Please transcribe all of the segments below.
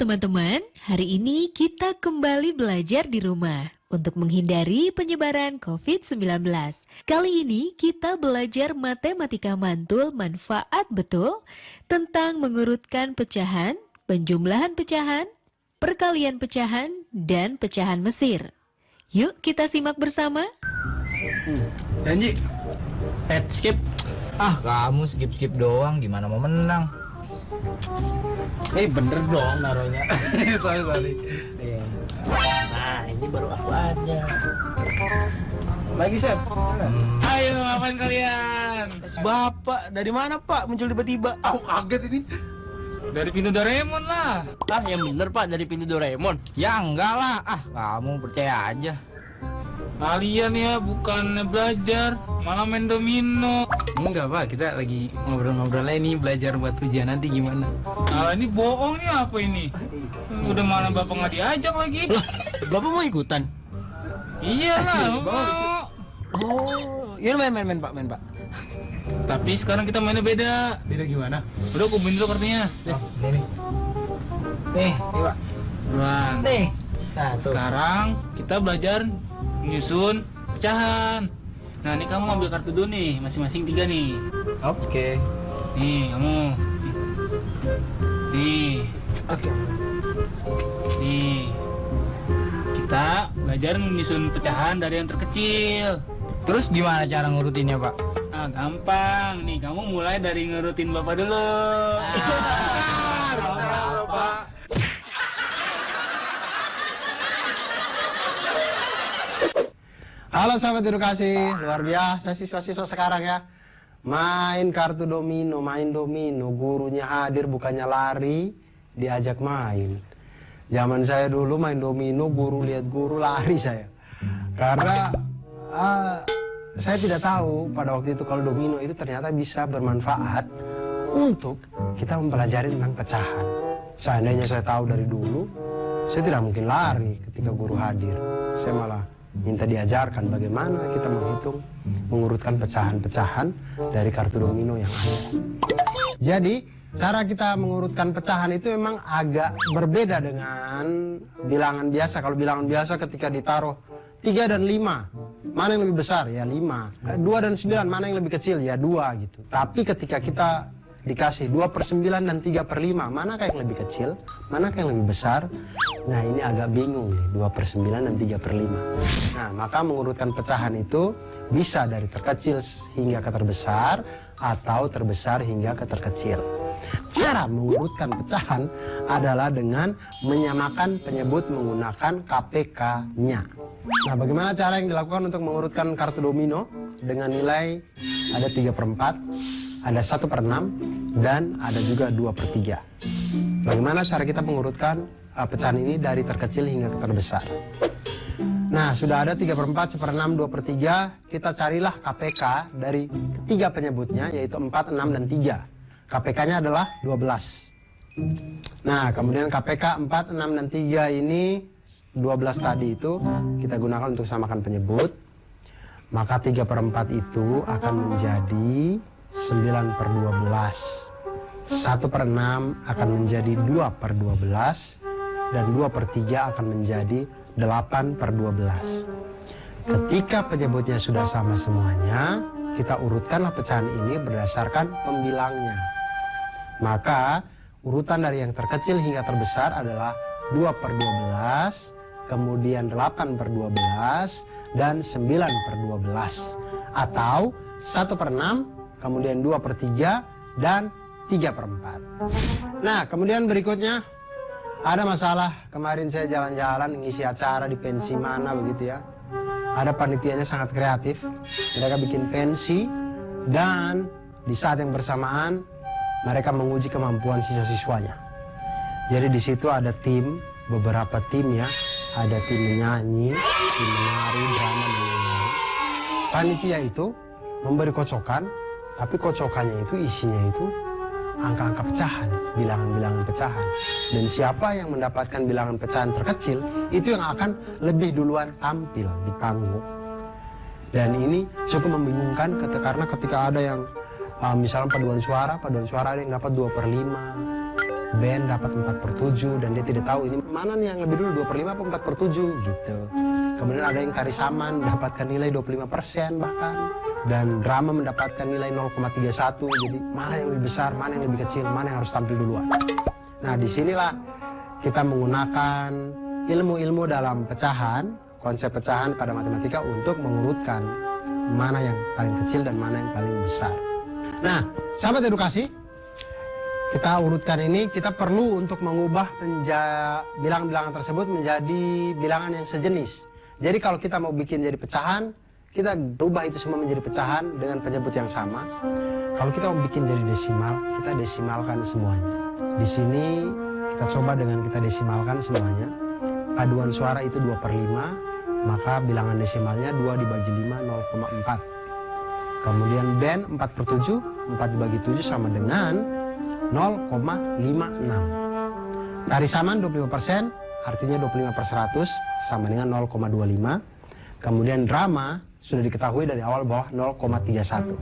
teman-teman, hari ini kita kembali belajar di rumah untuk menghindari penyebaran COVID-19. Kali ini kita belajar matematika mantul manfaat betul tentang mengurutkan pecahan, penjumlahan pecahan, perkalian pecahan, dan pecahan Mesir. Yuk kita simak bersama. Janji. Skip. Kamu skip doang, gimana mau menang? Bener dong naruhnya. sorry. Nah, ini baru aku aja. Lagi, Chef. Ayo, ngapain kalian? Bapak, dari mana Pak muncul tiba-tiba? Aku kaget ini. Dari pintu Doraemon lah. Yang bener Pak, dari pintu Doraemon. Ya enggak lah, kamu percaya aja. Kalian ya bukan belajar, malah main domino. Enggak Pak, kita lagi ngobrol-ngobrol ini belajar buat ujian nanti gimana. Nah, ini bohong nih apa ini? Udah malah bapak nggak diajak lagi. Lah, Bapak mau ikutan? Iyalah, mau. Oh, yaudah main Pak. Tapi sekarang kita mainnya beda. Beda gimana? Udah kumpulin dulu kartunya. Nih Pak. Buruan. Nih. Nah, tuh. Sekarang kita belajar menyusun pecahan. Nah, ini kamu ambil kartu dulu nih, masing-masing 3 nih. Oke. Nih, kamu. Nih. Oke. Nih. Kita belajar menyusun pecahan dari yang terkecil. Terus gimana cara ngurutinnya, Pak? Gampang. Nih, kamu mulai dari ngurutin Bapak dulu. Bapak. Halo sahabat edukasi, luar biasa siswa-siswa sekarang ya. Main kartu domino, main domino, gurunya hadir bukannya lari, diajak main. Zaman saya dulu main domino, guru lihat guru lari saya. Karena saya tidak tahu pada waktu itu kalau domino itu ternyata bisa bermanfaat untuk kita mempelajari tentang pecahan. Seandainya saya tahu dari dulu, saya tidak mungkin lari ketika guru hadir. Saya malah minta diajarkan bagaimana kita menghitung, mengurutkan pecahan-pecahan dari kartu domino yang ada. Jadi, cara kita mengurutkan pecahan itu memang agak berbeda dengan bilangan biasa. Kalau bilangan biasa ketika ditaruh 3 dan 5, mana yang lebih besar? Ya 5. 2 dan 9, mana yang lebih kecil? Ya 2 gitu. Tapi ketika kita dikasih 2/9 dan 3/5, manakah yang lebih kecil, manakah yang lebih besar? Nah, ini agak bingung nih, 2/9 dan 3/5. Nah, maka mengurutkan pecahan itu bisa dari terkecil hingga ke terbesar atau terbesar hingga ke terkecil. Cara mengurutkan pecahan adalah dengan menyamakan penyebut menggunakan KPK-nya. Nah, bagaimana cara yang dilakukan untuk mengurutkan kartu domino dengan nilai ada 3/4, ada 1/6, dan ada juga 2/3. Bagaimana cara kita mengurutkan pecahan ini dari terkecil hingga ke terbesar? Nah, sudah ada 3/4, 1/6, 2/3. Kita carilah KPK dari ketiga penyebutnya, yaitu 4, 6, dan 3. KPK-nya adalah 12. Nah, kemudian KPK 4, 6, dan 3 ini 12 tadi itu kita gunakan untuk samakan penyebut. Maka 3/4 itu akan menjadi 9/12. 1/6 akan menjadi 2/12, dan 2/3 akan menjadi 8/12. Ketika penyebutnya sudah sama semuanya, kita urutkanlah pecahan ini berdasarkan pembilangnya. Maka urutan dari yang terkecil hingga terbesar adalah 2/12, kemudian 8/12, dan 9/12. Atau 1/6, kemudian 2/3, dan 3/4. Nah, kemudian berikutnya ada masalah. Kemarin saya jalan-jalan ngisi acara di pensi mana begitu ya. Ada panitianya sangat kreatif. Mereka bikin pensi dan di saat yang bersamaan mereka menguji kemampuan siswa-siswanya. Jadi di situ ada tim, beberapa tim ya. Ada tim menyanyi, tim menari, drama, dan lain-lain. Panitia itu memberi kocokan, tapi kocokannya itu isinya itu angka-angka pecahan, bilangan-bilangan pecahan. Dan siapa yang mendapatkan bilangan pecahan terkecil, itu yang akan lebih duluan tampil di panggung. Dan ini cukup membingungkan karena ketika ada yang misalnya paduan suara ada yang dapat 2/5, Ben dapat 4/7 dan dia tidak tahu ini mana nih yang lebih dulu 2/5 apa 4/7 gitu. Kemudian ada yang tari saman mendapatkan nilai 25% bahkan, dan drama mendapatkan nilai 0,31. Jadi mana yang lebih besar, mana yang lebih kecil, mana yang harus tampil duluan. Nah disinilah kita menggunakan ilmu-ilmu dalam pecahan, konsep pecahan pada matematika untuk mengurutkan mana yang paling kecil dan mana yang paling besar. Nah, sahabat edukasi, kita urutkan ini, kita perlu untuk mengubah bilangan-bilangan tersebut menjadi bilangan yang sejenis. Jadi kalau kita mau bikin jadi pecahan, kita berubah itu semua menjadi pecahan dengan penyebut yang sama. Kalau kita mau bikin jadi desimal, kita desimalkan semuanya. Di sini kita coba dengan kita desimalkan semuanya. Paduan suara itu 2/5. Maka bilangan desimalnya 2 dibagi 5, 0,4. Kemudian Ben 4/7, 4 dibagi 7 sama dengan 0,56. Tari saman 25%, artinya 25/100 sama dengan 0,25. Kemudian drama sudah diketahui dari awal bahwa 0,31.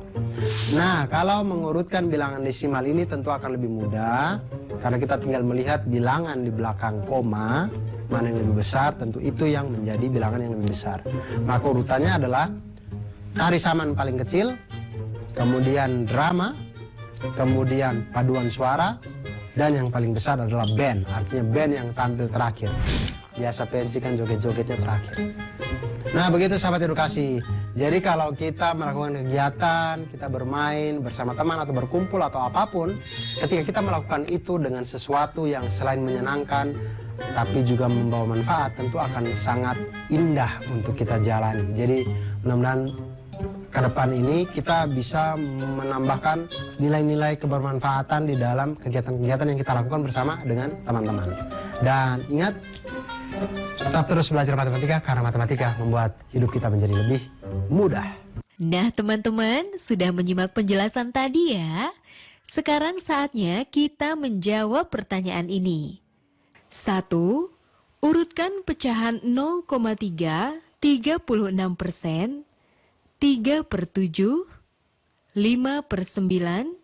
Nah, kalau mengurutkan bilangan desimal ini tentu akan lebih mudah, karena kita tinggal melihat bilangan di belakang koma, mana yang lebih besar, tentu itu yang menjadi bilangan yang lebih besar. Maka urutannya adalah tari saman paling kecil, kemudian drama, kemudian paduan suara, dan yang paling besar adalah band, artinya band yang tampil terakhir. Biasa pensi kan joget-jogetnya terakhir. Nah begitu sahabat edukasi. Jadi kalau kita melakukan kegiatan, kita bermain bersama teman atau berkumpul atau apapun, ketika kita melakukan itu dengan sesuatu yang selain menyenangkan, tapi juga membawa manfaat, tentu akan sangat indah untuk kita jalani. Jadi mudah-mudahan ke depan ini kita bisa menambahkan nilai-nilai kebermanfaatan di dalam kegiatan-kegiatan yang kita lakukan bersama dengan teman-teman. Dan ingat, tetap terus belajar matematika karena matematika membuat hidup kita menjadi lebih mudah. Nah teman-teman, sudah menyimak penjelasan tadi ya? Sekarang saatnya kita menjawab pertanyaan ini. 1. Urutkan pecahan 0,3, 36%, 3/7, 5/9,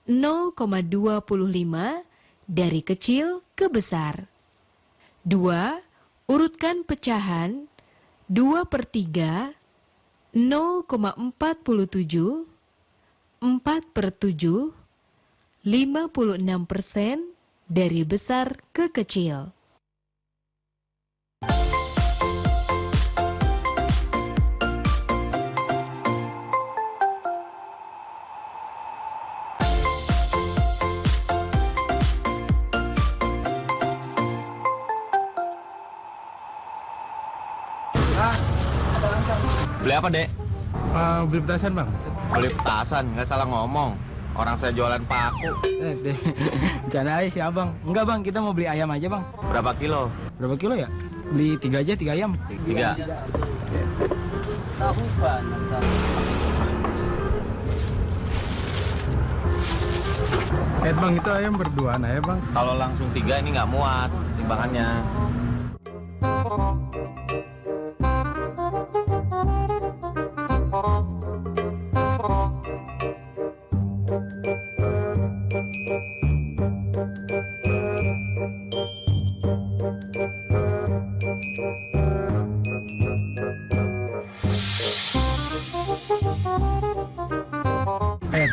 0,25 dari kecil ke besar. 2. Urutkan pecahan 2/3, 0,47, 4/7, 56% dari besar ke kecil. Beli apa, Dek? Beli petasan, Bang. Beli petasan, nggak salah ngomong. Orang saya jualan paku. Deh, bercanda aja sih, Abang. Enggak, Bang, kita mau beli ayam aja, Bang. Berapa kilo? Berapa kilo ya? Beli 3 aja, 3 ayam. 3. Bang, itu ayam berduaan aja, Bang. Kalau langsung 3 ini nggak muat timbangannya.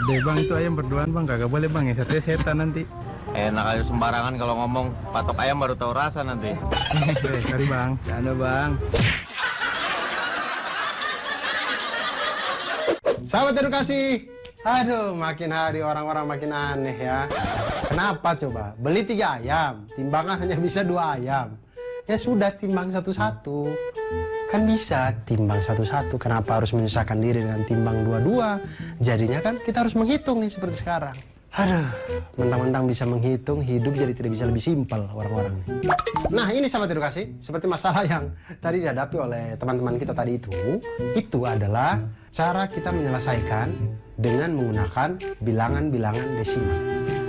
Deh, Bang, itu ayam berduaan, Bang. Kagak boleh, Bang. Ya, satria setan nanti. Enak aja sembarangan kalau ngomong. Patok ayam baru tahu rasa nanti. Cari, Bang. Canda, Bang. Sahabat edukasi, aduh makin hari orang-orang makin aneh ya. Kenapa coba? Beli 3 ayam, timbangan hanya bisa 2 ayam. Ya sudah, timbang satu-satu. Kan bisa timbang satu-satu, kenapa harus menyusahkan diri dengan timbang 2-2? Jadinya kan kita harus menghitung nih seperti sekarang. Aduh, mentang-mentang bisa menghitung, hidup jadi tidak bisa lebih simpel orang-orang nih. Nah ini sahabat edukasi, seperti masalah yang tadi dihadapi oleh teman-teman kita tadi itu adalah cara kita menyelesaikan dengan menggunakan bilangan-bilangan desimal.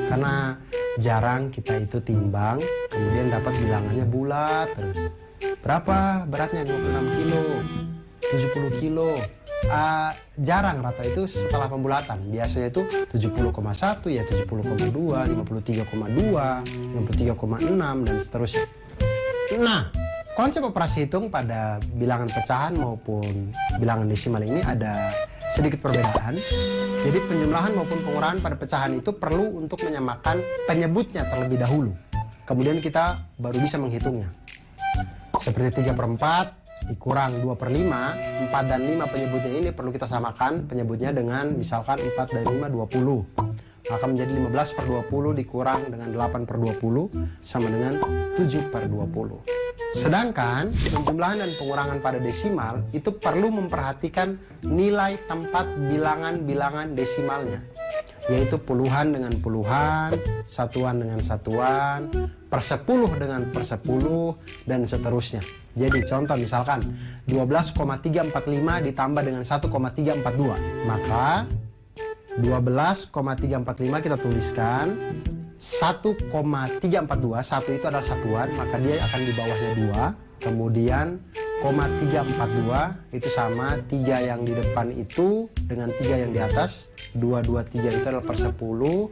Karena jarang kita itu timbang, kemudian dapat bilangannya bulat terus. Berapa beratnya? 26 kilo, 70 kilo, jarang rata itu setelah pembulatan. Biasanya itu 70,1, ya 70,2, 53,2, 53,6 dan seterusnya. Nah, konsep operasi hitung pada bilangan pecahan maupun bilangan desimal ini ada sedikit perbedaan. Jadi penjumlahan maupun pengurangan pada pecahan itu perlu untuk menyamakan penyebutnya terlebih dahulu. Kemudian kita baru bisa menghitungnya. Seperti 3/4 dikurang 2/5, 4 dan 5 penyebutnya ini perlu kita samakan penyebutnya dengan misalkan 4 dan 5, 20. Maka menjadi 15/20 dikurang dengan 8/20 sama dengan 7/20. Sedangkan penjumlahan dan pengurangan pada desimal itu perlu memperhatikan nilai tempat bilangan-bilangan desimalnya, yaitu puluhan dengan puluhan, satuan dengan satuan, per-10 dengan per-10, dan seterusnya. Jadi contoh misalkan 12,345 ditambah dengan 1,342, maka 12,345 kita tuliskan 1,342, 1 itu adalah satuan, maka dia akan di bawahnya 2. Kemudian, 0,342 itu sama 3 yang di depan itu dengan 3 yang di atas. 223 itu adalah per-10.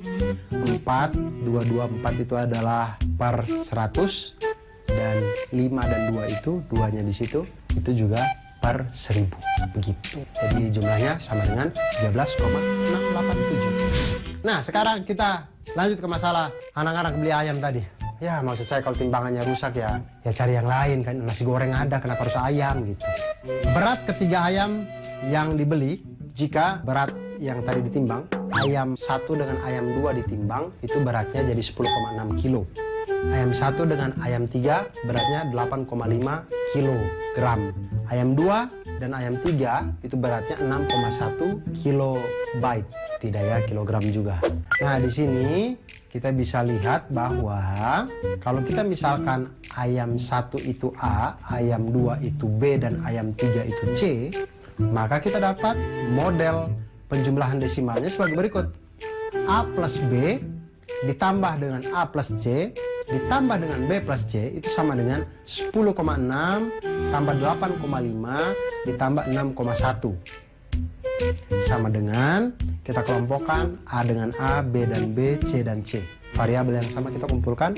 4, 224 itu adalah per-100. Dan 5 dan 2 itu, 2-nya di situ, itu juga per-1000. Begitu. Jadi jumlahnya sama dengan 13,687. Nah, sekarang kita lanjut ke masalah anak-anak beli ayam tadi. Ya, maksud saya kalau timbangannya rusak ya cari yang lain kan. Nasi goreng ada, kenapa harus ayam gitu. Berat ketiga ayam yang dibeli, jika berat yang tadi ditimbang, ayam 1 dengan ayam 2 ditimbang, itu beratnya jadi 10,6 kilo. Ayam 1 dengan ayam 3 beratnya 8,5 kilogram. Ayam 2 dan ayam 3 itu beratnya 6,1 kilobyte. Tidak ya, kilogram juga. Nah, di sini kita bisa lihat bahwa kalau kita misalkan ayam 1 itu A, ayam 2 itu B, dan ayam 3 itu C, maka kita dapat model penjumlahan desimalnya sebagai berikut. A plus B ditambah dengan A plus C ditambah dengan B plus C itu sama dengan 10,6 tambah 8,5 ditambah 6,1. Sama dengan kita kelompokkan A dengan A, B dan B, C dan C. Variabel yang sama kita kumpulkan,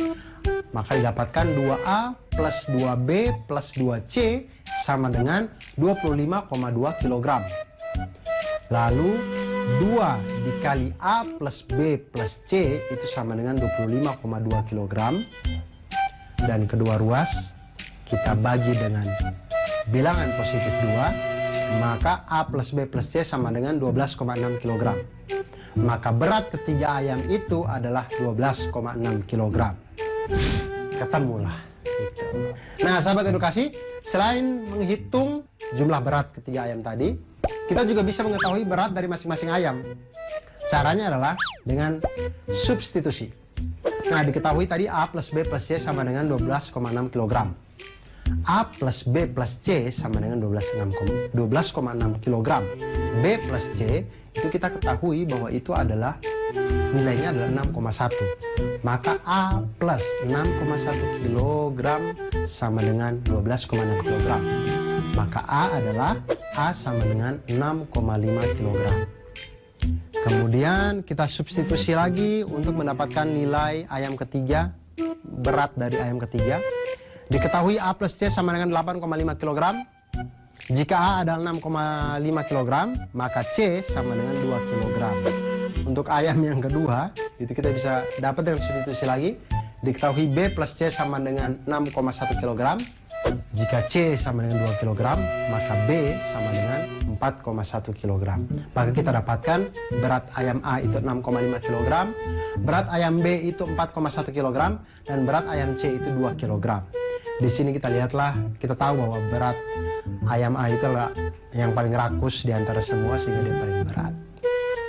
maka didapatkan 2A plus 2B plus 2C sama dengan 25,2 kg. Lalu 2 dikali A plus B plus C itu sama dengan 25,2 kg. Dan kedua ruas kita bagi dengan bilangan positif 2, maka A plus B plus C sama dengan 12,6 kg. Maka berat ketiga ayam itu adalah 12,6 kg. Ketemulah itu. Nah, sahabat edukasi, selain menghitung jumlah berat ketiga ayam tadi, kita juga bisa mengetahui berat dari masing-masing ayam. Caranya adalah dengan substitusi. Nah, diketahui tadi A plus B plus C sama dengan 12,6 kg. A plus B plus C sama dengan 12,6 kg. B plus C itu kita ketahui bahwa itu adalah nilainya adalah 6,1. Maka A plus 6,1 kg sama dengan 12,6 kg. Maka A adalah A sama dengan 6,5 kg. Kemudian kita substitusi lagi untuk mendapatkan nilai ayam ketiga, berat dari ayam ketiga. Diketahui A plus C sama dengan 8,5 kg. Jika A adalah 6,5 kg, maka C sama dengan 2 kg. Untuk ayam yang kedua, itu kita bisa dapat dengan substitusi lagi. Diketahui B plus C sama dengan 6,1 kg. Jika C sama dengan 2 kg, maka B sama dengan 4,1 kg. Maka kita dapatkan berat ayam A itu 6,5 kg, berat ayam B itu 4,1 kg, dan berat ayam C itu 2 kg. Di sini kita lihatlah, kita tahu bahwa berat ayam A itu adalah yang paling rakus di antara semua sehingga dia paling berat.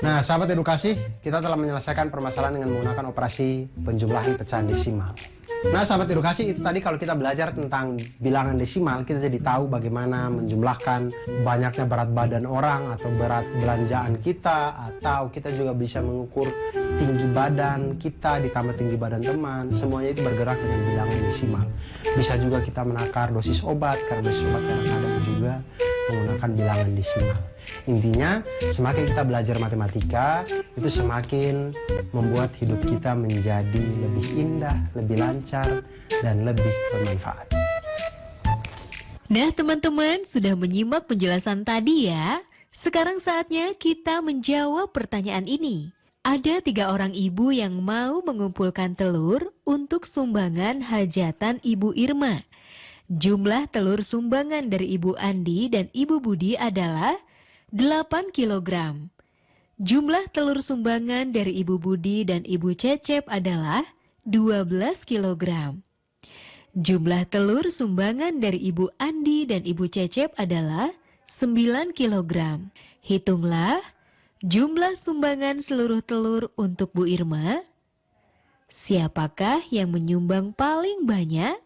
Nah, sahabat edukasi, kita telah menyelesaikan permasalahan dengan menggunakan operasi penjumlahan pecahan desimal. Nah, sahabat edukasi, itu tadi kalau kita belajar tentang bilangan desimal, kita jadi tahu bagaimana menjumlahkan banyaknya berat badan orang atau berat belanjaan kita, atau kita juga bisa mengukur tinggi badan kita ditambah tinggi badan teman. Semuanya itu bergerak dengan bilangan desimal. Bisa juga kita menakar dosis obat, karena dosis obat kadang-kadang juga menggunakan bilangan desimal. Intinya, semakin kita belajar matematika, itu semakin membuat hidup kita menjadi lebih indah, lebih lancar, dan lebih bermanfaat. Nah teman-teman, sudah menyimak penjelasan tadi ya? Sekarang saatnya kita menjawab pertanyaan ini. Ada 3 orang ibu yang mau mengumpulkan telur untuk sumbangan hajatan Ibu Irma. Jumlah telur sumbangan dari Ibu Andi dan Ibu Budi adalah 8 kg. Jumlah telur sumbangan dari Ibu Budi dan Ibu Cecep adalah 12 kg. Jumlah telur sumbangan dari Ibu Andi dan Ibu Cecep adalah 9 kg. Hitunglah jumlah sumbangan seluruh telur untuk Bu Irma. Siapakah yang menyumbang paling banyak?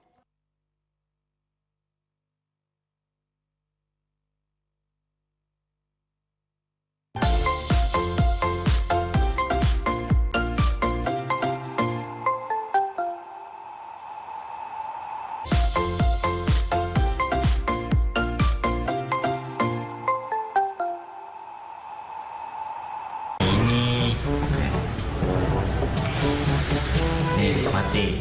Nih, mati.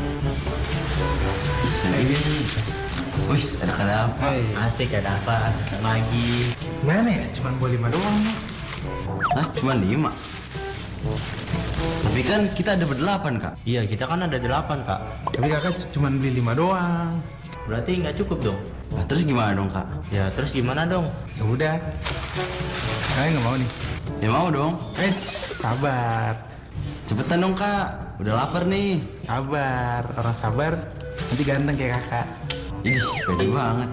Wih, ada apa? Asik, ada apa? Lagi. Gimana ya? Cuman bawa 5 doang. Hah? Cuma 5? Tapi kan kita ada berdelapan, Kak. Iya, kita kan ada 8, Kak. Tapi kakak cuman beli 5 doang. Berarti nggak cukup dong? Nah, terus gimana dong, Kak? Ya, terus gimana dong? Ya udah. Kalian nggak mau nih? Ya mau dong. Sabar. Cepetan dong, Kak. Udah lapar nih. Sabar. Orang sabar nanti ganteng kayak kakak. Ih, pede banget.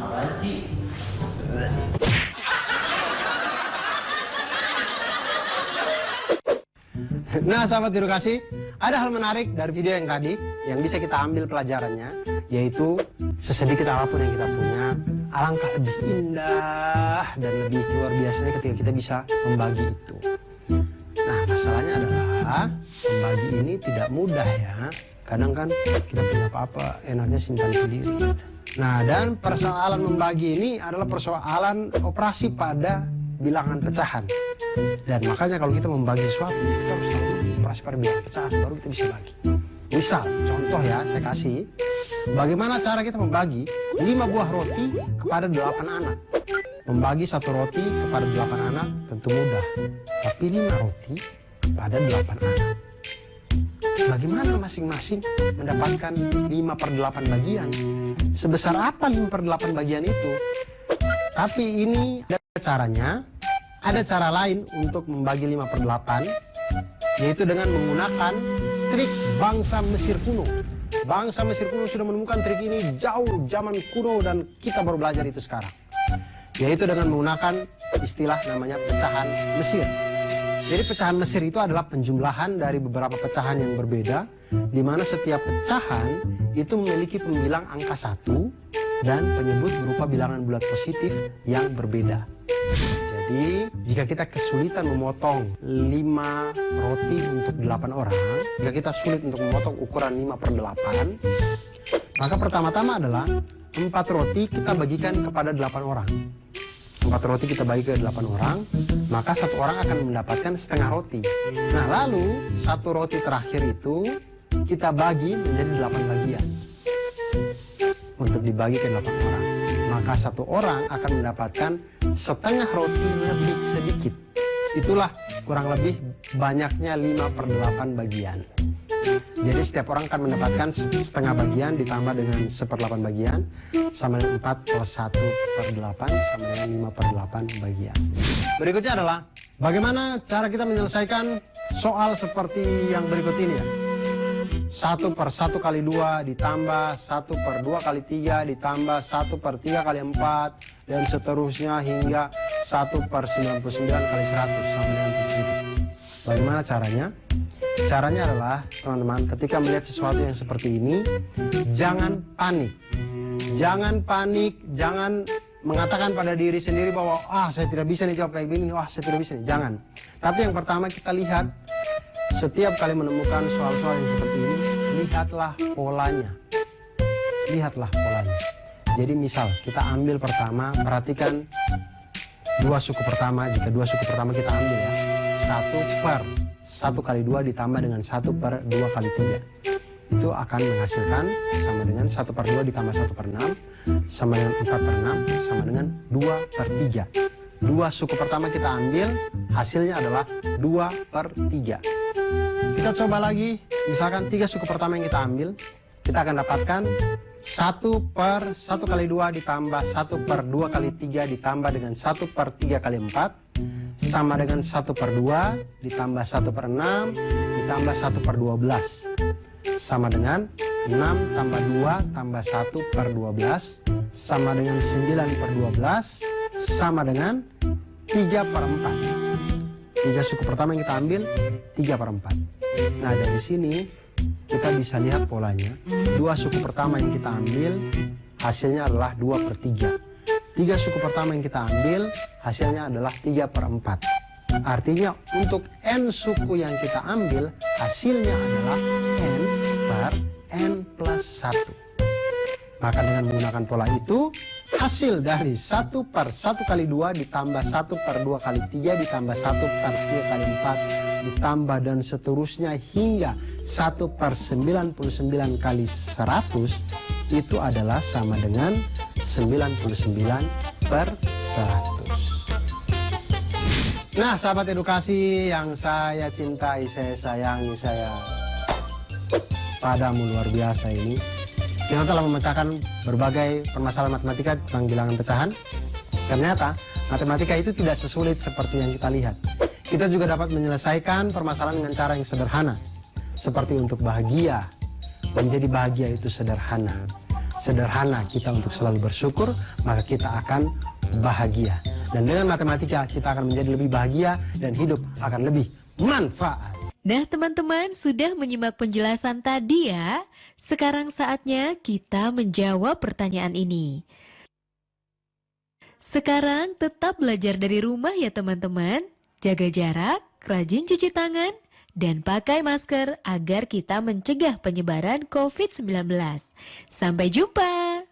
Nah sahabat edukasi, ada hal menarik dari video yang tadi yang bisa kita ambil pelajarannya, yaitu sesedikit apapun yang kita punya, alangkah lebih indah dan lebih luar biasanya ketika kita bisa membagi itu. Nah masalahnya adalah membagi ini tidak mudah ya. Kadang kan kita punya apa-apa enaknya simpan sendiri gitu. Nah dan persoalan membagi ini adalah persoalan operasi pada bilangan pecahan. Dan makanya kalau kita membagi sesuatu, kita harus tahu operasi pada bilangan pecahan, baru kita bisa bagi. Misal, contoh ya, saya kasih. Bagaimana cara kita membagi 5 buah roti kepada 8 anak? Membagi 1 roti kepada 8 anak tentu mudah. Tapi 5 roti kepada 8 anak. Bagaimana masing-masing mendapatkan 5/8 bagian? Sebesar apa 5/8 bagian itu? Tapi ini ada caranya. Ada cara lain untuk membagi 5/8, yaitu dengan menggunakan trik bangsa Mesir kuno. Bangsa Mesir kuno sudah menemukan trik ini jauh zaman kuno dan kita baru belajar itu sekarang. Yaitu dengan menggunakan istilah namanya pecahan Mesir. Jadi pecahan Mesir itu adalah penjumlahan dari beberapa pecahan yang berbeda, di mana setiap pecahan itu memiliki pembilang angka 1 dan penyebut berupa bilangan bulat positif yang berbeda. Jadi, jika kita kesulitan memotong 5 roti untuk 8 orang, jika kita sulit untuk memotong ukuran 5/8, maka pertama-tama adalah 4 roti kita bagikan kepada 8 orang. 4 roti kita bagi ke 8 orang, maka 1 orang akan mendapatkan setengah roti. Nah, lalu 1 roti terakhir itu kita bagi menjadi 8 bagian untuk dibagi ke 8 orang. Maka 1 orang akan mendapatkan setengah roti lebih sedikit. Itulah kurang lebih banyaknya 5/8 bagian. Jadi setiap orang akan mendapatkan setengah bagian ditambah dengan 1/8 bagian sama dengan 4 plus 1/8 sama dengan 5/8 bagian. Berikutnya adalah bagaimana cara kita menyelesaikan soal seperti yang berikut ini ya. 1/1 kali 2 ditambah 1/2 kali 3 ditambah 1/3 kali 4 dan seterusnya hingga 1/99 kali 100 sama dengan titik. Bagaimana caranya? Caranya adalah teman-teman ketika melihat sesuatu yang seperti ini, jangan panik. Jangan panik, jangan mengatakan pada diri sendiri bahwa saya tidak bisa nih jawab kayak gini, saya tidak bisa nih. Jangan. Tapi yang pertama kita lihat, setiap kali menemukan soal-soal yang seperti ini, lihatlah polanya. Lihatlah polanya. Jadi misal, kita ambil pertama, perhatikan suku pertama, jika 2 suku pertama kita ambil ya, 1 kali 2 ditambah dengan 1 per 2 kali 3. Itu akan menghasilkan sama dengan 1 per 2 ditambah 1 per 6, sama dengan 4 per 6, sama dengan 2 per 3. 2 suku pertama kita ambil, hasilnya adalah 2 per 3. Kita coba lagi, misalkan 3 suku pertama yang kita ambil, kita akan dapatkan 1 per 1 kali 2 ditambah 1 per 2 kali 3 ditambah dengan 1 per 3 kali 4, sama dengan 1 per 2 ditambah 1 per 6 ditambah 1 per 12, sama dengan 6 tambah 2 tambah 1 per 12, sama dengan 9 per 12, sama dengan 3 per 4. 3 suku pertama yang kita ambil, 3 per 4. Nah, dari sini kita bisa lihat polanya. 2 suku pertama yang kita ambil, hasilnya adalah 2 per 3. 3 suku pertama yang kita ambil, hasilnya adalah 3 per 4. Artinya untuk N suku yang kita ambil, hasilnya adalah N per N plus 1. Maka dengan menggunakan pola itu, hasil dari 1 per 1 kali 2 ditambah 1 per 2 kali 3 ditambah 1 per 3 kali 4 ditambah dan seterusnya hingga 1 per 99 kali 100 itu adalah sama dengan 99 per 100. Nah, sahabat edukasi yang saya cintai, saya sayangi, saya padamu luar biasa ini. Kita telah memecahkan berbagai permasalahan matematika tentang bilangan pecahan. Ternyata matematika itu tidak sesulit seperti yang kita lihat. Kita juga dapat menyelesaikan permasalahan dengan cara yang sederhana. Seperti untuk bahagia. Menjadi bahagia itu sederhana. Sederhana kita untuk selalu bersyukur, maka kita akan bahagia. Dan dengan matematika kita akan menjadi lebih bahagia dan hidup akan lebih manfaat. Nah teman-teman, sudah menyimak penjelasan tadi ya. Sekarang saatnya kita menjawab pertanyaan ini. Sekarang tetap belajar dari rumah ya teman-teman. Jaga jarak, rajin cuci tangan, dan pakai masker agar kita mencegah penyebaran COVID-19. Sampai jumpa!